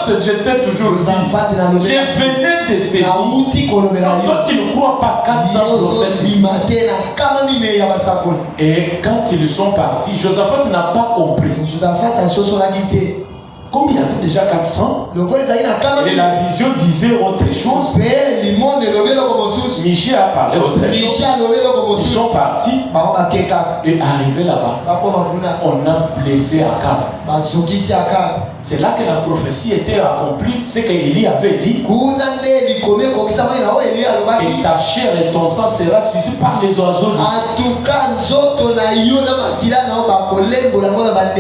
[SPEAKER 1] je t'ai toujours dit, je venais de te dire, quand toi tu ne crois pas 400 prophètes, et quand ils sont partis, Josaphat n'a pas compris. Comme il avait déjà 400, et la vision disait autre chose, Michel a parlé autre chose. Ils sont partis et arrivés là-bas. On a blessé Akab. C'est là que la prophétie était accomplie. C'est qu'Élie avait dit. Et ta chair et ton sang sera sucé par les oiseaux.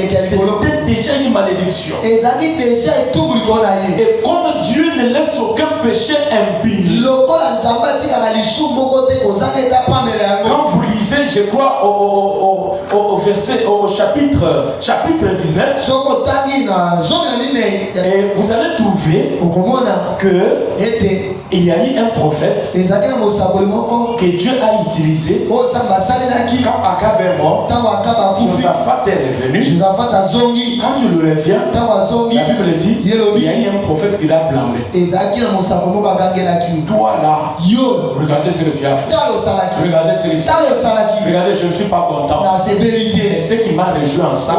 [SPEAKER 1] C'était déjà une malédiction. Et comme Dieu ne laisse aucun péché impuni. Quand vous lisez, je crois, au verset, au chapitre 19, et vous allez trouver que il y a eu un prophète que Dieu a utilisé quand Akab est mort. Josaphat est revenu. Quand tu le reviens, la Bible dit il y a eu un prophète qui l'a blâmé. Toi là, regardez ce que tu as fait. Regardez ce que tu as fait. Regardez, je ne suis pas content. C'est ce qui m'a réjoui en ça.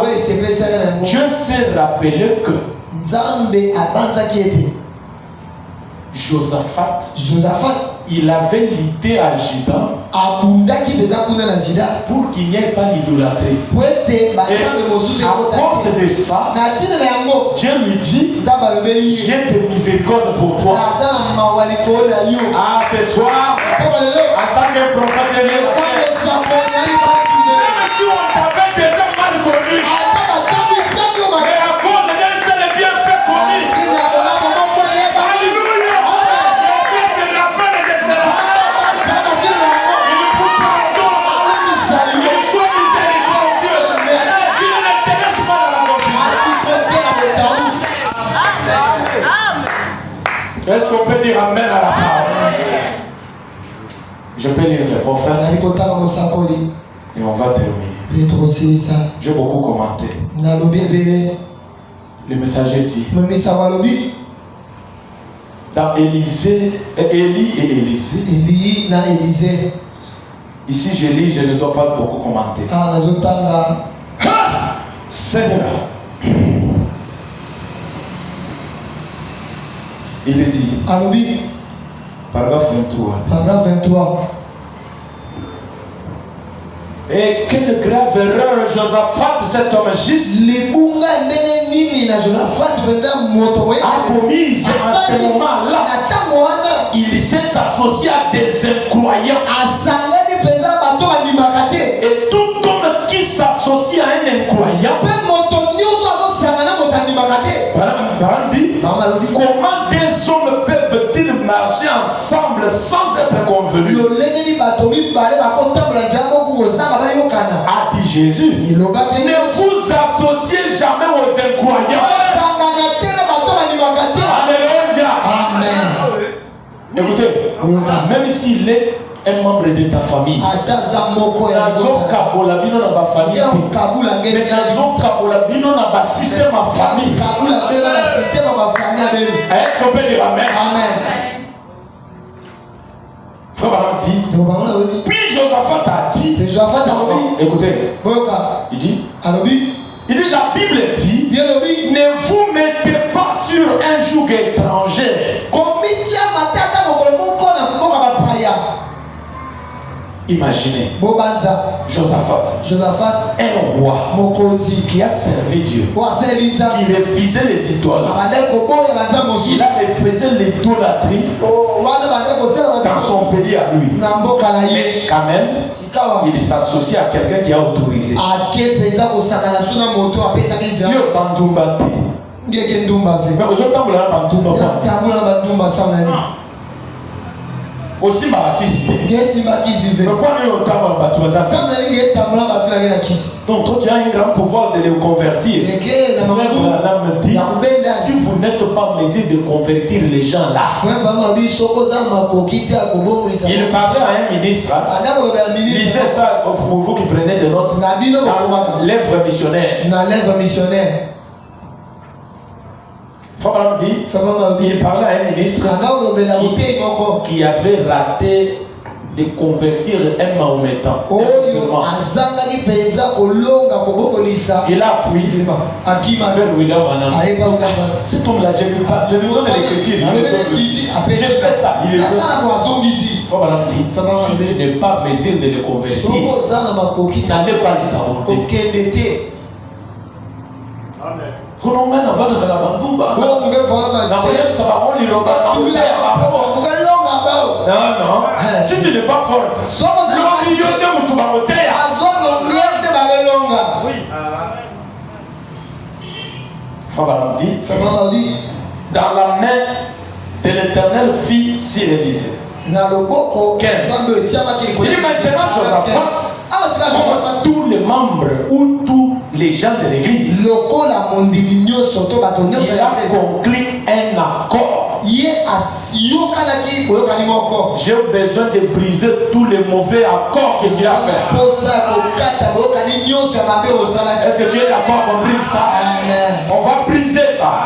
[SPEAKER 1] Dieu s'est rappelé que Josaphat, il avait l'idée à Juda pour qu'il n'y ait pas l'idolâtrie. Et à cause de ça, Dieu lui dit j'ai de miséricorde pour toi. Ah, ce soir, en tant que prophète de Dieu, même si on t'avait déjà mal connu, mais à cause d'un seul bienfait commis, est-ce qu'on peut dire amen à la parole? Je peux lire les prophètes et on va terminer. J'ai beaucoup commenté. Le messager dit dans Élie et Élisée. Ici je lis, je ne dois pas beaucoup commenter. Seigneur, il est dit, paragraphe 23. Et quelle grave erreur Josaphat, cet homme juste, a commise à ce moment-là. Il s'est associé à des incroyants. Et tout homme qui s'associe à un incroyant, comment des hommes peuvent-ils marcher ensemble sans être convenus? A dit Jésus, ne vous associez jamais aux incroyants. Alléluia. Amen. Écoutez, même s'il est un membre de ta famille, système à famille. Est-ce qu'on peut dire amen? Puis Josaphat a dit, écoutez, il dit, la Bible dit, ne vous mettez pas sur un joug étranger. Imaginez Josaphat, un roi qui a servi Dieu, qui refusait les idoles, il a refusé l'idolâtrie dans son pays à lui. Mais quand même, il s'associe à quelqu'un qui a autorisé. Mais aussi donc toi tu as un grand pouvoir de les convertir. Si vous n'êtes pas en mesure de convertir les gens là, il parlait à un ministre. Lisez ça pour vous qui prenez des notes dans l'œuvre missionnaire. Il parlait à un ministre qui avait raté de convertir un mahométan. Il a fui vers William Branham. Cet homme-là, je lui donne l'écriture. J'ai fait ça. Il est Si tu n'es pas en mesure de les convertir, n'allez pas les aborder. Non. Si tu n'es pas forte, dans la main de l'Éternel fit s'y réaliser. 15. Il dit maintenant Josaphat, tous les membres ou tous les gens de l'église, il a conclu un accord. J'ai besoin de briser tous les mauvais accords que tu as fait. Est-ce que tu es d'accord qu'on brise ça? On va briser ça.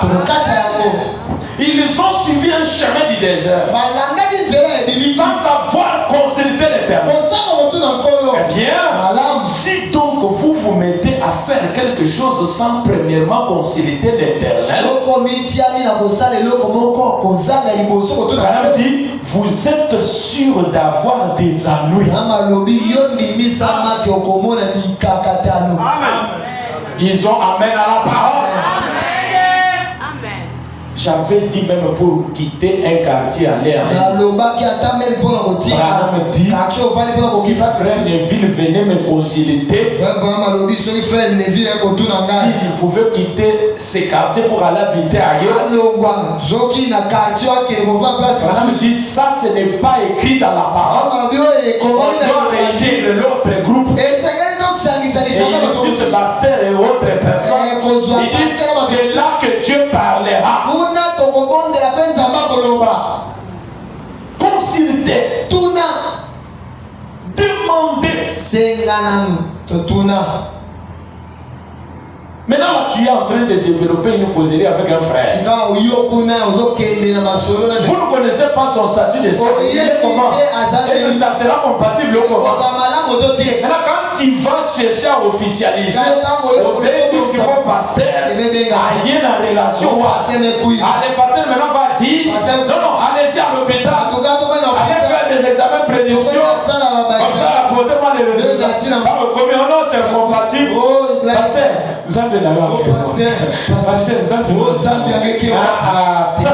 [SPEAKER 1] Ils ont suivi un chemin du désert sans avoir consulté l'Éternel. Eh bien, si donc vous mettez à faire quelque chose sans premièrement consulter l'Éternel, vous êtes sûr d'avoir des ennuis. Disons amen à la parole. J'avais dit même pour quitter un quartier aller à si frère Neville venait me consulter, s'il pouvait quitter ce quartier pour aller habiter ailleurs, dit ça ce n'est pas écrit dans la parole. On doit réunir l'autre groupe. Et ici, ce pasteur et autres personnes, il dit c'est là que Dieu parlera. Consultez, demandez. Maintenant, tu es en train de développer une causerie avec un frère. Vous ne connaissez pas son statut de saint. Comment? Est-ce que ça sera compatible au comment? Maintenant, quand tu vas chercher à officialiser, au début du pasteur, il y a une relation. Allez, pasteur maintenant va dire non, allez-y à l'hôpital. Allez faire des examens prédiction. Comme ça, apportez-moi les résultats. Combien non, c'est compatible. Pasteur, ça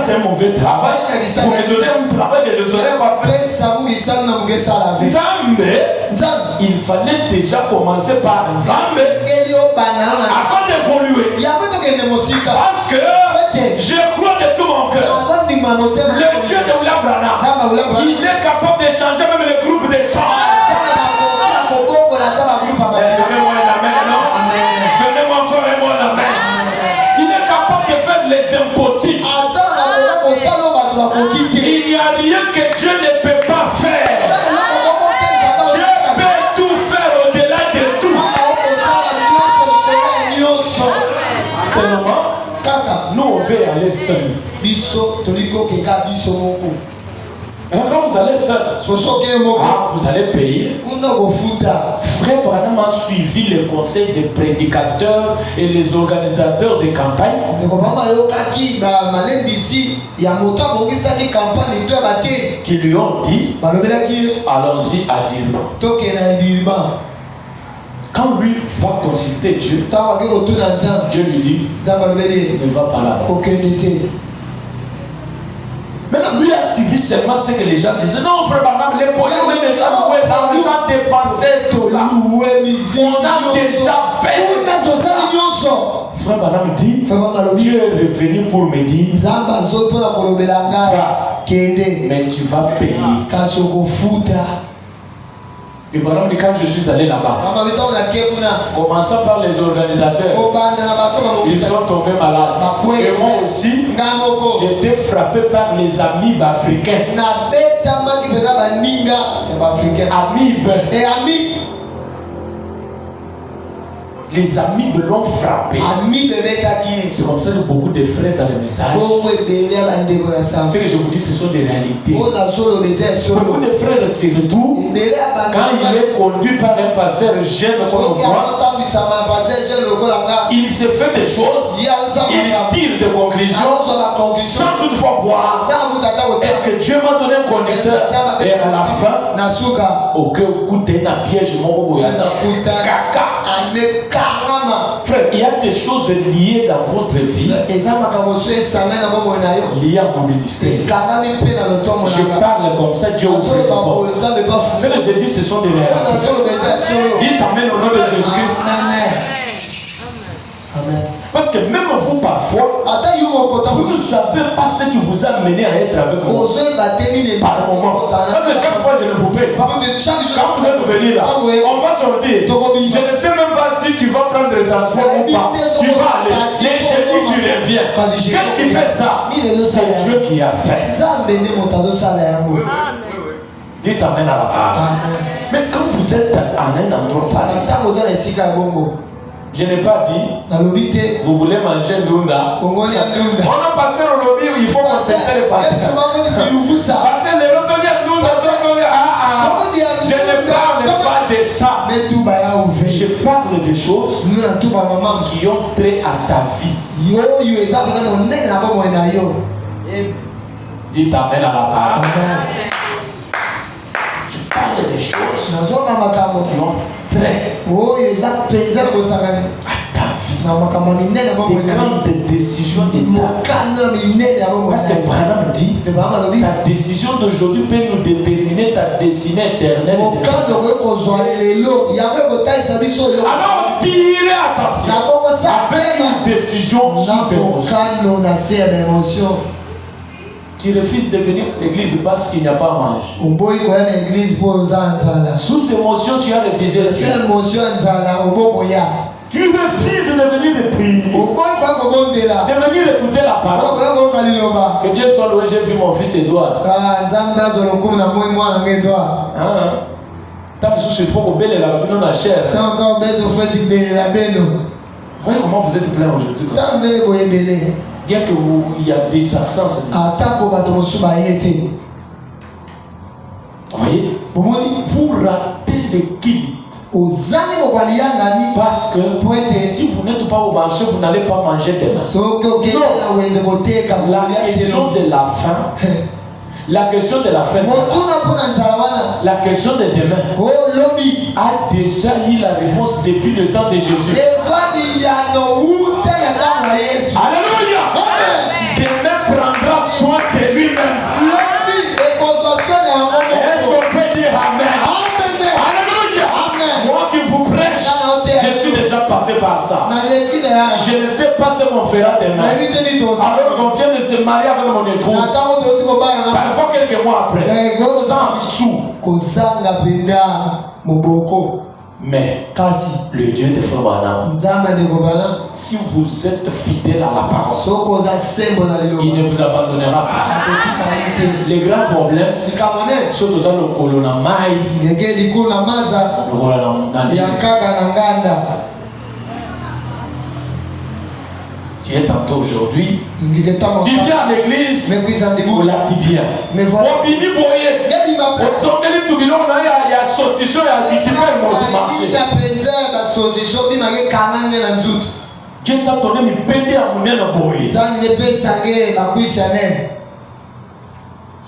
[SPEAKER 1] c'est un mauvais travail. Pour me donner un travail que je ne saurais pas faire. Il fallait déjà commencer par Nzambe avant d'évoluer. Parce que je crois de tout mon cœur, le Dieu de William Branham, il est capable de changer même le groupe de sang. Impossible. Il n'y a rien que Dieu ne peut pas faire. Dieu peut tout faire au-delà de tout. Seulement, nous on veut aller seuls. Et quand vous allez seul, vous allez payer. Frère Branham a suivi les conseils des prédicateurs et les organisateurs de campagne qui lui ont dit allons-y à Durban. Quand lui va consulter Dieu, Dieu lui dit ne va pas là-bas. Maintenant, lui a suivi seulement ce que les gens disaient. Non, frère Branham, les pognon, les gens louaient, les gens dépensaient tout ça. On a déjà fait. Frère Branham dit, Dieu est revenu pour me dire, mais tu vas payer. Et pendant que quand je suis allé là-bas, commençant par les organisateurs, ils sont tombés malades. Et moi aussi, j'étais frappé par les amibes africains. Amibes. Les amibes l'ont frappé. C'est comme ça que beaucoup de frères dans les messages. Ce que je vous dis, ce sont des réalités. Beaucoup de frères se retournent quand il est conduit par un pasteur jeune comme moi. Il se fait des choses, il tire des conclusions sans toutefois voir est-ce que Dieu m'a donné un conducteur. Et à la fin, Ok, écoutez, na piège, mon caca. Frère, il y a des choses liées dans votre vie, liées à mon ministère. Je parle comme ça, Dieu ouvre les portes. Ce que je dis, ce sont des réalités. Dites amen au nom de Jésus-Christ.
[SPEAKER 2] Amen.
[SPEAKER 1] Parce que même vous, parfois, vous ne savez pas ce qui vous a mené à être avec moi. Par moment. Parce que chaque fois, je ne vous paye pas. Quand vous êtes venu là, on va sortir. Je ne sais même pas si tu vas prendre le transport ou pas. Tu vas aller. Et je dis, tu reviens. Qu'est-ce qui fait ça? C'est Dieu qui a fait. Dites amen à la parole. Mais quand vous êtes à un endroit je n'ai pas dit, vous voulez manger Ndunda. On a passé le lobby, il faut qu'on s'intéresse pas. Parce que les lotoniens Ndunda, je ne parle pas de ça. Je parle de choses qui ont trait à ta vie. Dites amen à la parole. Je parle des choses qui ont trait à ta vie. Des grandes décisions de ta vie. Parce que Branham dit, ta décision d'aujourd'hui peut nous déterminer ta destinée éternelle. Alors tirez attention avec une décision sous émotion. Tu refuses de venir à l'église parce qu'il n'y a pas à manger. Sous émotion, tu as refusé de venir. Tu refuses de venir de prier. De venir écouter la parole. Que Dieu soit loué, j'ai vu mon fils Edouard. Tant que il faut que la babine la chair. Voyez comment vous êtes plein aujourd'hui. Bien que il y a des absences. Vous voyez, vous ratez l'équilibre. Parce que si vous n'êtes pas au marché, vous n'allez pas manger demain. La question de la faim. La question de la fin, la question de demain a déjà eu la réponse depuis le temps de Jésus. Alléluia. Demain prendra soin de lui-même. Est-ce qu'on peut dire amen? Alléluia. Moi qui vous prêche, je suis déjà passé par ça. Je ne sais pas ce qu'on fera demain. Alors qu'on vient de se marier avec mon épouse. Parfois quelques mois après, sans sous. Mais le Dieu de Frère Branham, si vous êtes fidèle à la parole, il ne vous abandonnera pas. Les grands problèmes, c'est que le colonamai, tu es tantôt aujourd'hui, tu viens à l'église, pour la tibia. Mais voilà. Dieu t'a donné une pédé à mon boy.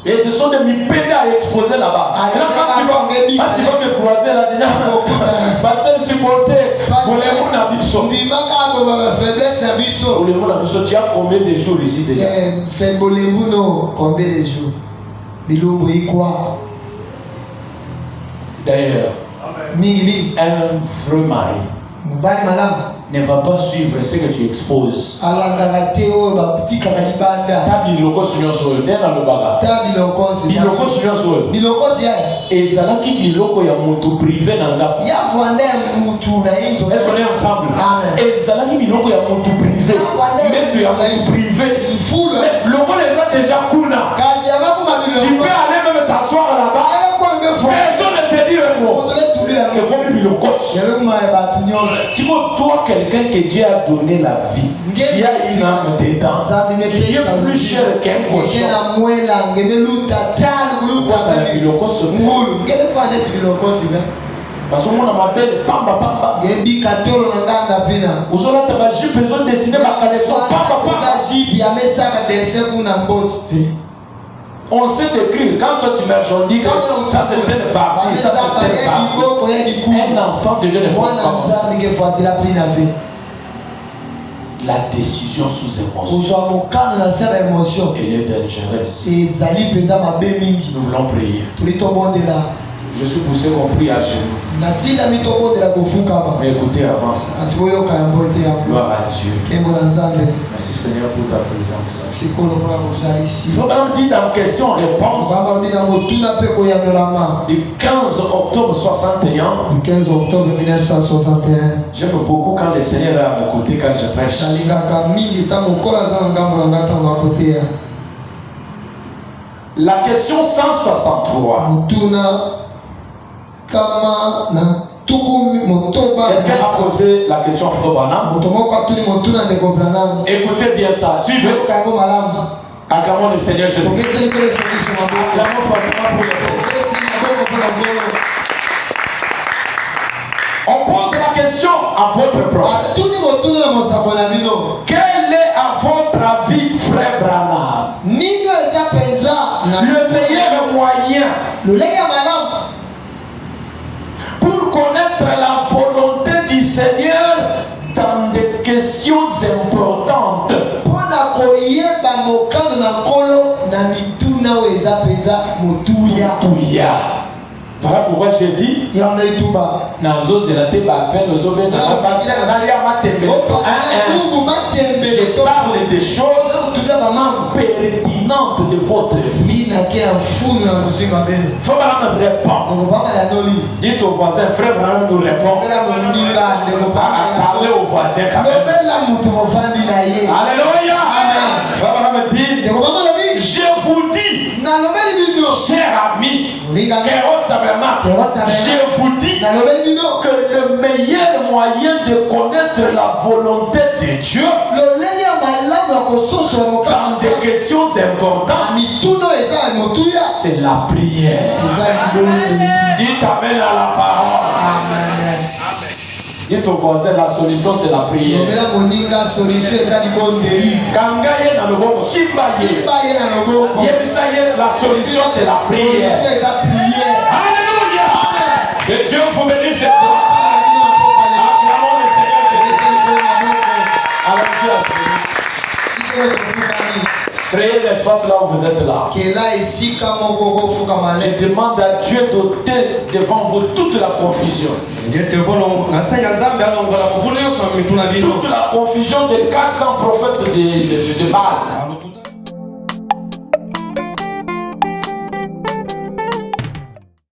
[SPEAKER 1] Et ce sont des pédés à exposer là-bas. Et là, quand tu vas me croiser là-dedans, parce que supporter, pour les gens d'habitude. Tu as combien de jours ici déjà? Combien de jours? D'ailleurs, un vrai mari ne va pas suivre ce que tu exposes. Et ça là qui biloko ya moto privé nanga. Est-ce qu'on est ensemble? Et ça là qui biloko ya moto privé. Même ya moto privé. Le monde est déjà kuna. Tu peux aller même t'asseoir là-bas. Personne ne te dit le mot. Si toi, quelqu'un que Dieu a donné la vie, qui a une âme dedans, qui est plus cher qu'un cochon, parce que moi, ma belle pamba pamba. Vous avez besoin de dessiner ma caresse pamba pamba. On sait écrire. Quand toi tu marches, on dit que ça c'est telle partie, ça c'est telle partie. Un enfant de Dieu ne peut pas. La décision sous émotion, elle est dangereuse. Nous voulons prier. Je suis poussé qu'on prie à genoux. Mais écoutez avant ça. Gloire à Dieu. Merci Seigneur pour ta présence. Frère dit dans question-réponse du 15 octobre 61.
[SPEAKER 2] Du 15 octobre 1961.
[SPEAKER 1] J'aime beaucoup quand le Seigneur est à mon côté quand je prêche. La question 163. Quelqu'un a posé la question à Frère Branham. Écoutez bien ça. Suivez. Acclamons le Seigneur Jésus. Acclamons fortement pour le Seigneur. On pose la question à votre prophète. Quel est à votre avis, Frère Branham, le meilleur moyen pour connaître la volonté du Seigneur dans des questions importantes? Voilà pourquoi je dis je parle des choses pertinentes de votre vie. Frère Branham répond. Dites au voisin, Frère Branham nous répond. Parlez au voisin quand même. Alléluia. Frère Branham dit, je vous dis, cher ami, je vous dis que le meilleur moyen de connaître la volonté de Dieu dans des questions importantes, c'est la prière. Dites amen à la parole. Amen. Dites au voisin, la solution c'est la prière. La solution c'est la prière. Alléluia. Que Dieu vous bénisse ce soir. Acclamons le Seigneur Jésus. Créez l'espace là où vous êtes là. Je demande à Dieu d'ôter devant vous toute la confusion. Toute la confusion des 400 prophètes de Baal.